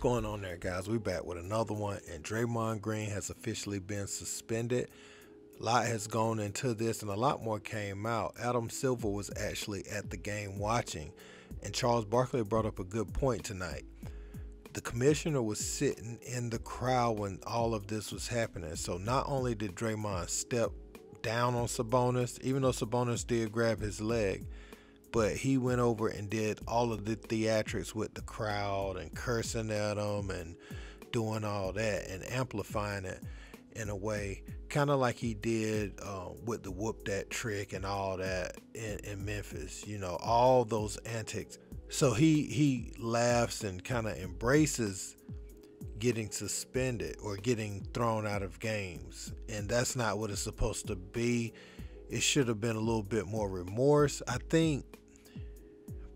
What's going on there, guys? We back with another one, and Draymond Green has officially been suspended. A lot has gone into this, and a lot more came out. Adam Silver was actually at the game watching, and Charles Barkley brought up a good point tonight. The commissioner was sitting in the crowd when all of this was happening. So not only did Draymond step down on Sabonis, even though Sabonis did grab his leg, but he went over and did all of the theatrics with the crowd and cursing at them and doing all that and amplifying it in a way, kind of like he did with the whoop that trick and all that in Memphis, you know, all those antics. So he laughs and kind of embraces getting suspended or getting thrown out of games, and that's not what it's supposed to be. It should have been a little bit more remorse. I think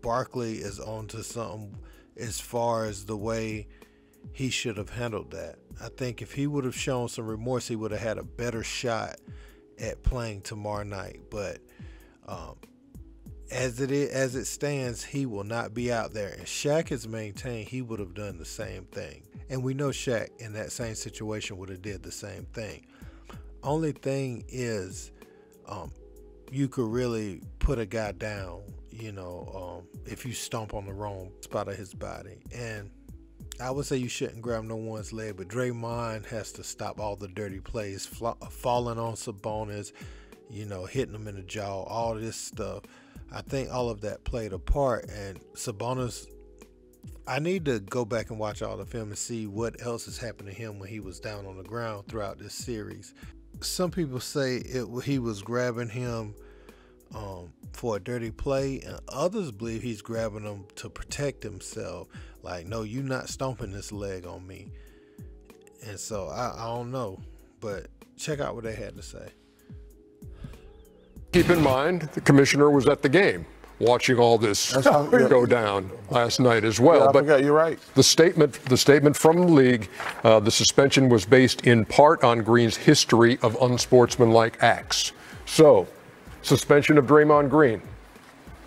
Barkley is onto something as far as the way he should have handled that. I think if he would have shown some remorse, he would have had a better shot at playing tomorrow night. But as it stands, he will not be out there. And Shaq has maintained he would have done the same thing. And we know Shaq in that same situation would have did the same thing. Only thing is, you could really put a guy down, you know, if you stomp on the wrong spot of his body. And I would say you shouldn't grab no one's leg, but Draymond has to stop all the dirty plays, falling on Sabonis, you know, hitting him in the jaw, all this stuff. I think all of that played a part. And Sabonis, I need to go back and watch all the film and see what else has happened to him when he was down on the ground throughout this series. Some people say he was grabbing him for a dirty play, and others believe he's grabbing him to protect himself. Like, no, you're not stomping this leg on me. And so I don't know, but check out what they had to say. Keep in mind, the commissioner was at the game watching all this go down last night as well. Yeah, I forgot, you're right. The statement from the league, the suspension was based in part on Green's history of unsportsmanlike acts. So, suspension of Draymond Green.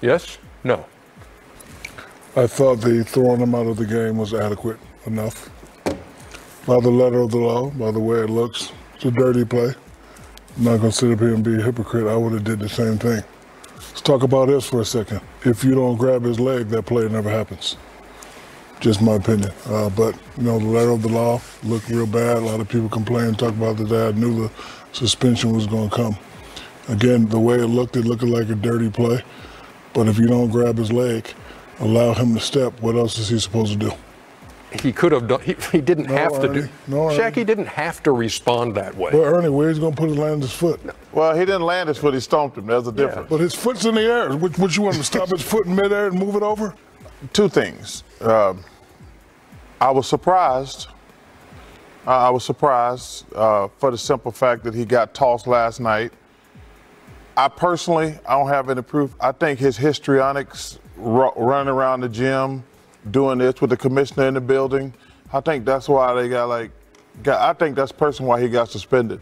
Yes? No? I thought the throwing him out of the game was adequate enough. By the letter of the law, by the way it looks, it's a dirty play. I'm not going to sit up here and be a hypocrite. I would have did the same thing. Let's talk about this for a second. If you don't grab his leg, that play never happens. Just my opinion. But, you know, the letter of the law looked real bad. A lot of people complained, talk about that. I knew the suspension was going to come. Again, the way it looked like a dirty play. But if you don't grab his leg, allow him to step, what else is he supposed to do? He could have done, he didn't have to do. Shaq, he didn't have to respond that way. Well, Ernie, where's he going to land his foot? Well, he didn't land his foot, he stomped him. There's a difference. But his foot's in the air. What you want him to stop his foot in midair and move it over? Two things. I was surprised. For the simple fact that he got tossed last night. I don't have any proof. I think his histrionics running around the gym, doing this with the commissioner in the building, I think that's why they I think that's personally why he got suspended.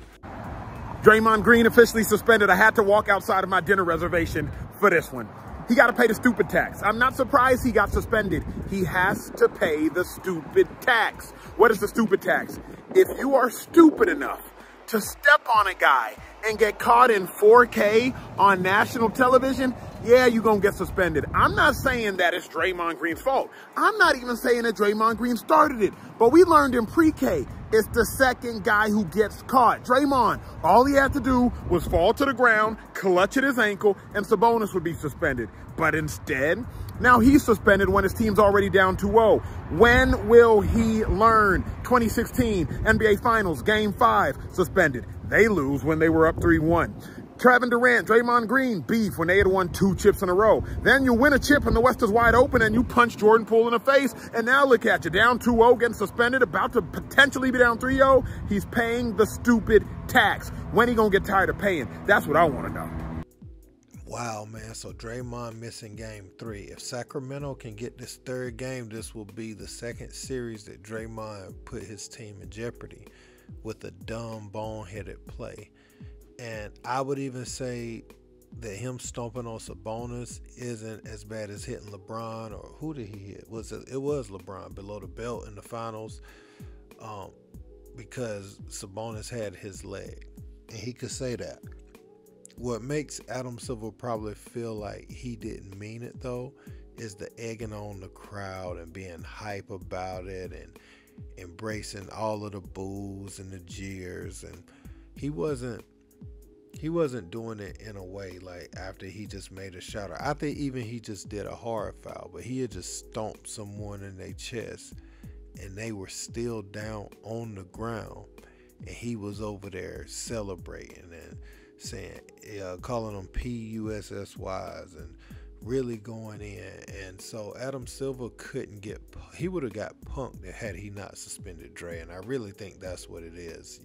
Draymond Green officially suspended. I had to walk outside of my dinner reservation for this one. He got to pay the stupid tax. I'm not surprised he got suspended. He has to pay the stupid tax. What is the stupid tax? If you are stupid enough to step on a guy and get caught in 4K on national television, yeah, you're going to get suspended. I'm not saying that it's Draymond Green's fault. I'm not even saying that Draymond Green started it. But we learned in pre-K, it's the second guy who gets caught. Draymond, all he had to do was fall to the ground, clutch at his ankle, and Sabonis would be suspended. But instead, now he's suspended when his team's already down 2-0. When will he learn? 2016 NBA Finals, Game 5, suspended. They lose when they were up 3-1. Kevin Durant, Draymond Green, beef when they had won 2 chips in a row. Then you win a chip and the West is wide open and you punch Jordan Poole in the face. And now look at you, down 2-0, getting suspended, about to potentially be down 3-0. He's paying the stupid tax. When he gonna get tired of paying? That's what I want to know. Wow, man. So Draymond missing game 3. If Sacramento can get this third game, this will be the second series that Draymond put his team in jeopardy with a dumb, boneheaded play. And I would even say that him stomping on Sabonis isn't as bad as hitting LeBron, or who did he hit? It was LeBron below the belt in the finals, because Sabonis had his leg, and he could say that. What makes Adam Silver probably feel like he didn't mean it though is the egging on the crowd and being hype about it and embracing all of the boos and the jeers, and he wasn't doing it in a way like after he just made a shot, or I think even he just did a hard foul, but he had just stomped someone in their chest and they were still down on the ground, and he was over there celebrating and saying, calling them PUSSYs and really going in. And so Adam Silver he would have got punked had he not suspended Dre, and I really think that's what it is.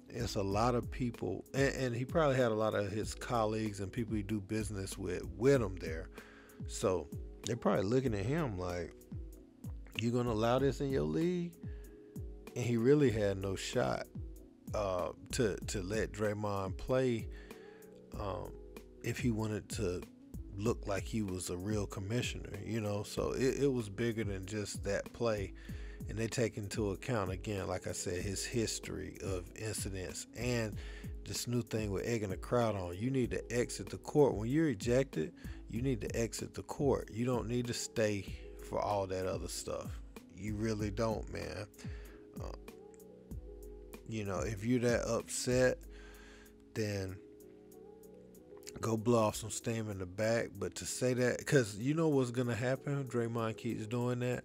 It's a lot of people, and he probably had a lot of his colleagues and people he do business with him there, so they're probably looking at him like, you gonna allow this in your league? And he really had no shot to let Draymond play if he wanted to look like he was a real commissioner, so it was bigger than just that play. And they take into account, again, like I said, his history of incidents and this new thing with egging the crowd on. You need to exit the court. When you're ejected, you need to exit the court. You don't need to stay for all that other stuff. You really don't, man. If you're that upset, then go blow off some steam in the back. But to say that, because you know what's going to happen, Draymond keeps doing that,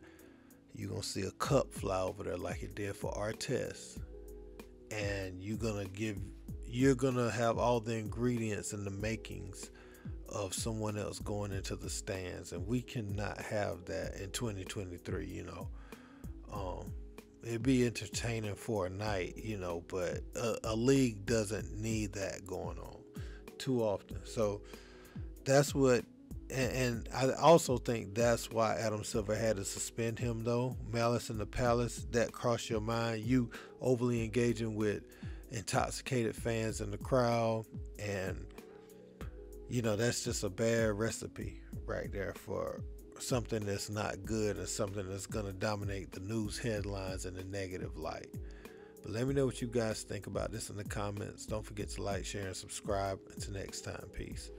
you're going to see a cup fly over there like it did for Artest. And you're going to have all the ingredients and the makings of someone else going into the stands. And we cannot have that in 2023, It'd be entertaining for a night, but a league doesn't need that going on too often. So that's what, and I also think that's why Adam Silver had to suspend him though. Malice in the Palace, that crossed your mind. You overly engaging with intoxicated fans in the crowd, and that's just a bad recipe right there for something that's not good and something that's going to dominate the news headlines in a negative light. But let me know what you guys think about this in the comments. Don't forget to like, share, and subscribe. Until next time, peace.